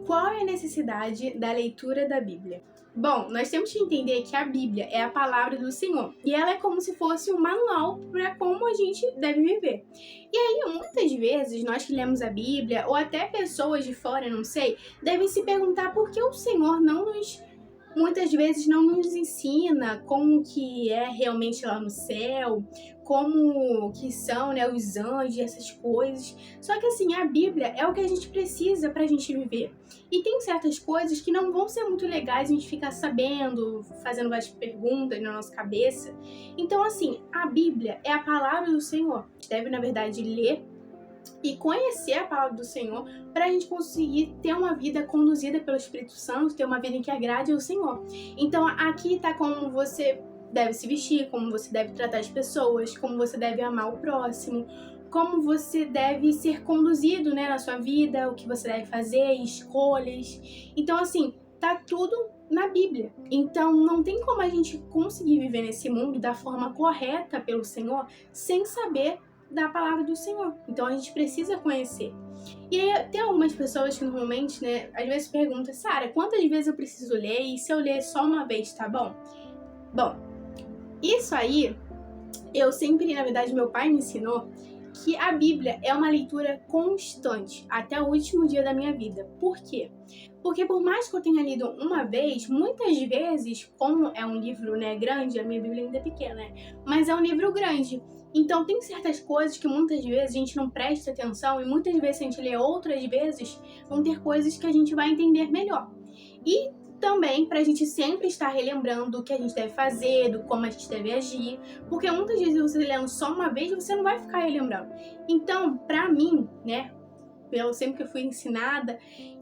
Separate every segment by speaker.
Speaker 1: Qual é a necessidade da leitura da Bíblia? Bom, nós temos que entender que a Bíblia é a palavra do Senhor e ela é como se fosse um manual para como a gente deve viver. E aí, muitas vezes, nós que lemos a Bíblia, ou até pessoas de fora, não sei, devem se perguntar por que o Senhor muitas vezes não nos ensina como que é realmente lá no céu, como que são, né, os anjos, essas coisas. Só que assim, a Bíblia é o que a gente precisa pra gente viver. E tem certas coisas que não vão ser muito legais a gente ficar sabendo, fazendo várias perguntas na nossa cabeça. Então assim, a Bíblia é a palavra do Senhor. A gente deve, na verdade, ler e conhecer a palavra do Senhor para a gente conseguir ter uma vida conduzida pelo Espírito Santo, ter uma vida em que agrade ao Senhor. Então aqui está como você deve se vestir, como você deve tratar as pessoas, como você deve amar o próximo, como você deve ser conduzido, né, na sua vida, o que você deve fazer, escolhas. Então assim, tá tudo na Bíblia. Então não tem como a gente conseguir viver nesse mundo da forma correta pelo Senhor sem saber da palavra do Senhor. Então a gente precisa conhecer. E aí tem algumas pessoas que normalmente, né, às vezes perguntam: Sara, quantas vezes eu preciso ler? E se eu ler só uma vez, tá bom? Bom, isso aí, eu sempre, na verdade, meu pai me ensinou que a Bíblia é uma leitura constante até o último dia da minha vida. Por quê? Porque por mais que eu tenha lido uma vez, muitas vezes, como é um livro, né, grande, a minha Bíblia ainda é pequena, né, mas é um livro grande. Então tem certas coisas que muitas vezes a gente não presta atenção e muitas vezes se a gente lê outras vezes, vão ter coisas que a gente vai entender melhor. E também para a gente sempre estar relembrando o que a gente deve fazer, do como a gente deve agir, porque muitas vezes você lendo só uma vez, você não vai ficar relembrando. Então, para mim, né, pelo sempre que eu fui ensinada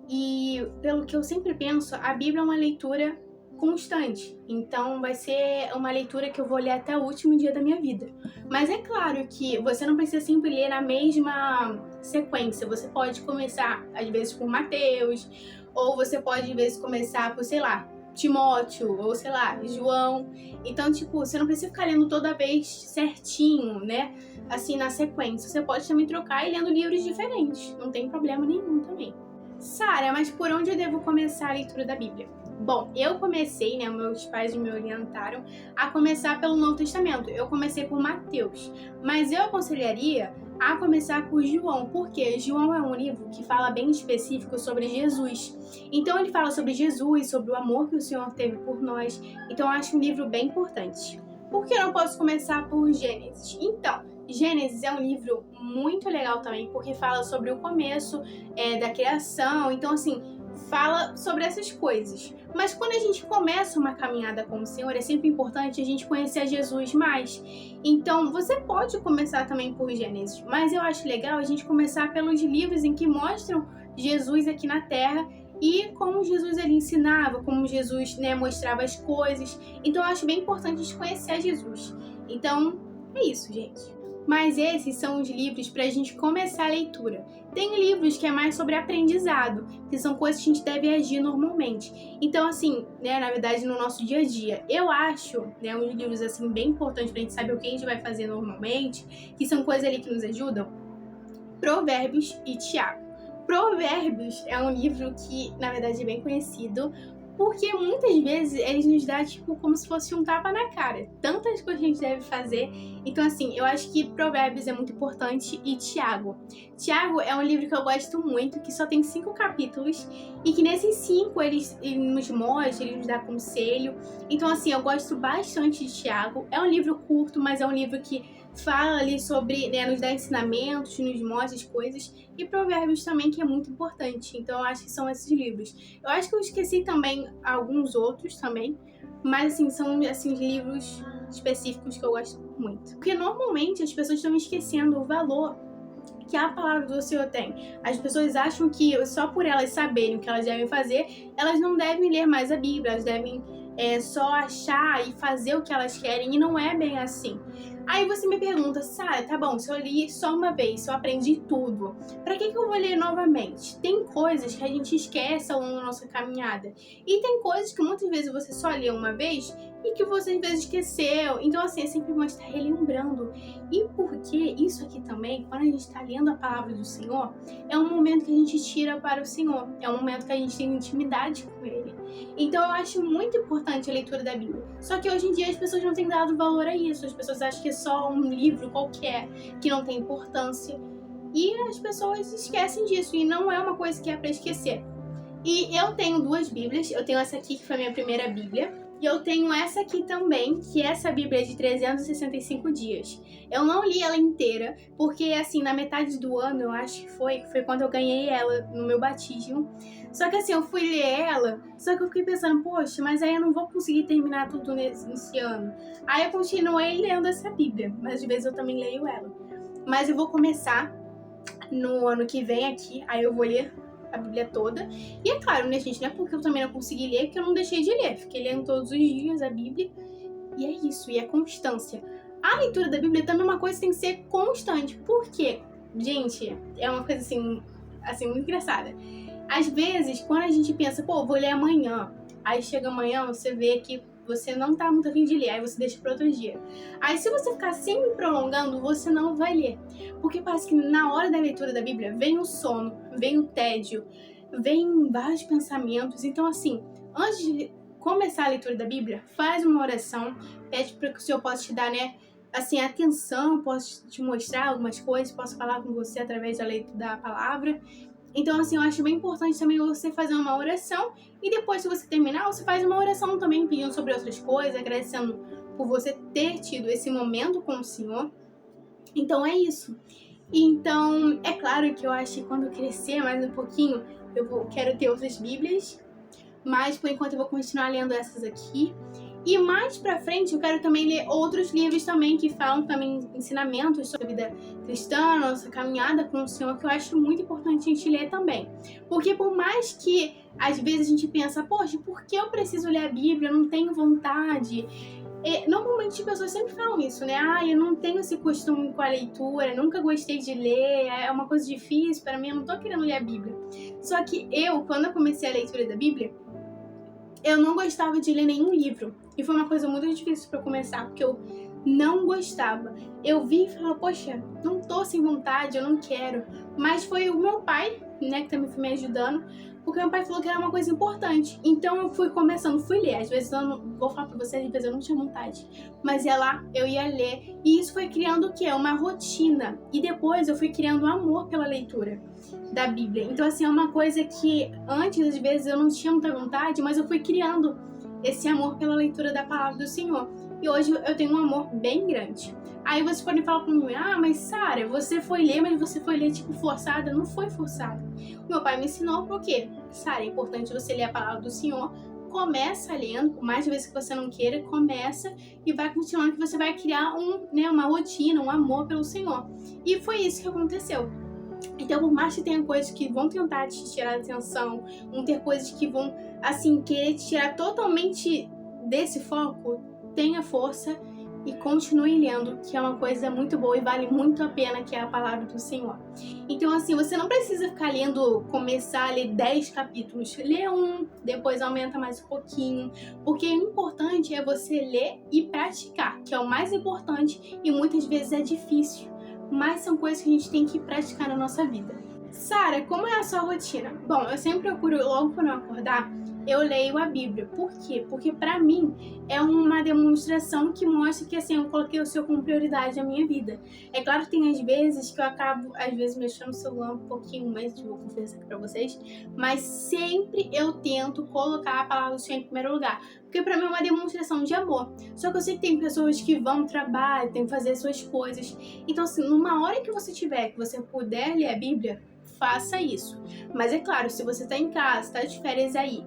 Speaker 1: e pelo que eu sempre penso, a Bíblia é uma leitura constante. Então vai ser uma leitura que eu vou ler até o último dia da minha vida. Mas é claro que você não precisa sempre ler na mesma sequência. Você pode começar, às vezes, por Mateus, ou você pode, às vezes, começar por, sei lá, Timóteo, ou sei lá, João. Então, tipo, você não precisa ficar lendo toda vez certinho, né? Assim, na sequência. Você pode também trocar e lendo livros diferentes. Não tem problema nenhum também. Sara, mas por onde eu devo começar a leitura da Bíblia? Bom, eu comecei, né, meus pais me orientaram a começar pelo Novo Testamento. Eu comecei por Mateus, mas eu aconselharia a começar por João, porque João é um livro que fala bem específico sobre Jesus. Então ele fala sobre Jesus, sobre o amor que o Senhor teve por nós. Então eu acho um livro bem importante. Por que eu não posso começar por Gênesis? Então, Gênesis é um livro muito legal também, porque fala sobre o começo da criação. Então, assim, fala sobre essas coisas. Mas quando a gente começa uma caminhada com o Senhor, é sempre importante a gente conhecer Jesus mais. Então, você pode começar também por Gênesis, mas eu acho legal a gente começar pelos livros em que mostram Jesus aqui na Terra e como Jesus ele ensinava, como Jesus, né, mostrava as coisas. Então, eu acho bem importante a gente conhecer Jesus. Então, é isso, gente. Mas esses são os livros para a gente começar a leitura. Tem livros que é mais sobre aprendizado, que são coisas que a gente deve agir normalmente. Então, assim, né, na verdade, no nosso dia a dia, eu acho, né, uns livros, assim, bem importantes para a gente saber o que a gente vai fazer normalmente, que são coisas ali que nos ajudam, Provérbios e Tiago. Provérbios é um livro que, na verdade, é bem conhecido, porque muitas vezes eles nos dão, tipo, como se fosse um tapa na cara. Tantas coisas que a gente deve fazer. Então, assim, eu acho que Provérbios é muito importante e Tiago. Tiago é um livro que eu gosto muito, que só tem 5 capítulos e que nesses 5 ele nos mostra, ele nos dá conselho. Então, assim, eu gosto bastante de Tiago. É um livro curto, mas é um livro que fala ali sobre, né, nos dá ensinamentos, nos mostra as coisas. E Provérbios também, que é muito importante. Então, eu acho que são esses livros. Eu acho que eu esqueci também alguns outros também, mas, assim, são, assim, livros específicos que eu gosto muito. Porque, normalmente, as pessoas estão esquecendo o valor que a palavra do Senhor tem. As pessoas acham que só por elas saberem o que elas devem fazer, elas não devem ler mais a Bíblia, elas devem só achar e fazer o que elas querem, e não é bem assim. Aí você me pergunta, Sara, tá bom, se eu li só uma vez, se eu aprendi tudo, pra que eu vou ler novamente? Tem coisas que a gente esquece ao longo da nossa caminhada. E tem coisas que muitas vezes você só lê uma vez e que você às vezes esqueceu. Então assim, é sempre bom estar relembrando. E porque isso aqui também, quando a gente está lendo a palavra do Senhor, é um momento que a gente tira para o Senhor. É um momento que a gente tem intimidade com Ele. Então eu acho muito importante a leitura da Bíblia. Só que hoje em dia as pessoas não têm dado valor a isso. As pessoas acham que é só um livro qualquer, que não tem importância. E as pessoas esquecem disso. E não é uma coisa que é para esquecer. E eu tenho 2 Bíblias. Eu tenho essa aqui, que foi a minha primeira Bíblia. E eu tenho essa aqui também, que essa Bíblia é de 365 dias. Eu não li ela inteira, porque assim, na metade do ano, eu acho que foi quando eu ganhei ela no meu batismo. Só que assim, eu fui ler ela, só que eu fiquei pensando, poxa, mas aí eu não vou conseguir terminar tudo nesse ano. Aí eu continuei lendo essa Bíblia, mas às vezes eu também leio ela. Mas eu vou começar no ano que vem aqui, aí eu vou ler a Bíblia toda. E é claro, né, gente, não é porque eu também não consegui ler que eu não deixei de ler. Fiquei lendo todos os dias a Bíblia. E é isso, e é constância. A leitura da Bíblia também é uma coisa que tem que ser constante. Por quê? Gente, é uma coisa assim muito engraçada. Às vezes, quando a gente pensa, pô, vou ler amanhã. Aí chega amanhã, você vê que você não tá muito a fim de ler, aí você deixa para outro dia. Aí se você ficar sempre prolongando, você não vai ler. Porque parece que na hora da leitura da Bíblia vem o sono, vem o tédio, vem vários pensamentos. Então assim, antes de começar a leitura da Bíblia, faz uma oração, pede para que o Senhor possa te dar, né, assim, atenção, possa te mostrar algumas coisas, possa falar com você através da leitura da palavra. Então, assim, eu acho bem importante também você fazer uma oração e depois, se você terminar, você faz uma oração também pedindo sobre outras coisas, agradecendo por você ter tido esse momento com o Senhor. Então, é isso. Então, é claro que eu acho que quando eu crescer mais um pouquinho, quero ter outras Bíblias, mas por enquanto eu vou continuar lendo essas aqui. E mais pra frente eu quero também ler outros livros também que falam também ensinamentos sobre a vida cristã, nossa caminhada com o Senhor, que eu acho muito importante a gente ler também. Porque por mais que às vezes a gente pensa, poxa, por que eu preciso ler a Bíblia? Eu não tenho vontade. Normalmente as pessoas sempre falam isso, né? Eu não tenho esse costume com a leitura, nunca gostei de ler, é uma coisa difícil para mim, eu não tô querendo ler a Bíblia. Só que quando eu comecei a leitura da Bíblia, eu não gostava de ler nenhum livro. E foi uma coisa muito difícil para começar, porque eu não gostava. Eu vi e falava, poxa, não tô sem vontade, eu não quero. Mas foi o meu pai, né, que também foi me ajudando, porque meu pai falou que era uma coisa importante. Então eu fui ler. Às vezes eu não vou falar pra vocês, às vezes eu não tinha vontade. Mas eu ia ler. E isso foi criando o quê? Uma rotina. E depois eu fui criando um amor pela leitura da Bíblia. Então, assim, é uma coisa que antes, às vezes, eu não tinha muita vontade, mas eu fui criando esse amor pela leitura da palavra do Senhor. E hoje eu tenho um amor bem grande. Aí vocês podem falar pra mim, mas Sara, você foi ler, mas você foi ler tipo forçada? Não foi forçada. O meu pai me ensinou por quê? Sara, é importante você ler a palavra do Senhor. Começa lendo, por mais vezes que você não queira, começa e vai continuando que você vai criar uma rotina, um amor pelo Senhor. E foi isso que aconteceu. Então, por mais que tenha coisas que vão tentar te tirar a atenção, vão ter coisas que vão, assim, querer te tirar totalmente desse foco, tenha força e continue lendo, que é uma coisa muito boa e vale muito a pena, que é a palavra do Senhor. Então, assim, você não precisa ficar lendo, começar a ler 10 capítulos. Lê um, depois aumenta mais um pouquinho, porque o importante é você ler e praticar, que é o mais importante e muitas vezes é difícil. Mas são coisas que a gente tem que praticar na nossa vida. Sara, como é a sua rotina? Bom, eu sempre procuro, logo quando eu acordar, eu leio a Bíblia. Por quê? Porque pra mim é uma demonstração que mostra que assim, eu coloquei o Senhor como prioridade na minha vida. É claro que tem às vezes que eu acabo, mexendo no celular um pouquinho mais, vou confessar aqui pra vocês, mas sempre eu tento colocar a palavra do Senhor em primeiro lugar. Porque pra mim é uma demonstração de amor. Só que eu sei que tem pessoas que vão trabalhar, tem que fazer suas coisas. Então, assim, numa hora que você tiver, que você puder ler a Bíblia, faça isso. Mas é claro, se você tá em casa, tá de férias aí,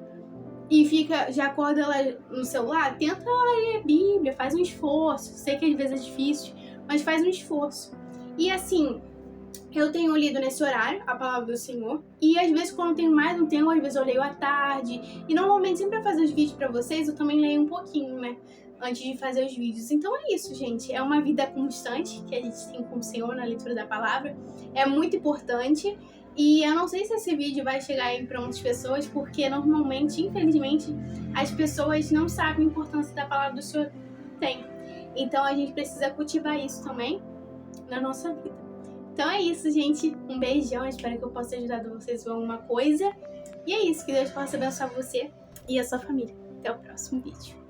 Speaker 1: e já acorda lá no celular, tenta ler a Bíblia, faz um esforço. Sei que às vezes é difícil, mas faz um esforço. E assim, eu tenho lido nesse horário a palavra do Senhor. E às vezes, quando tenho mais um tempo, às vezes eu leio à tarde. E normalmente, sempre pra fazer os vídeos pra vocês, eu também leio um pouquinho, né? antes de fazer os vídeos. Então é isso, gente. É uma vida constante que a gente tem com o Senhor na leitura da palavra. É muito importante. E eu não sei se esse vídeo vai chegar aí para muitas pessoas, porque normalmente, infelizmente, as pessoas não sabem a importância da palavra do Senhor tem. Então a gente precisa cultivar isso também na nossa vida. Então é isso, gente. Um beijão. Espero que eu possa ajudar vocês com alguma coisa. E é isso. Que Deus possa abençoar você e a sua família. Até o próximo vídeo.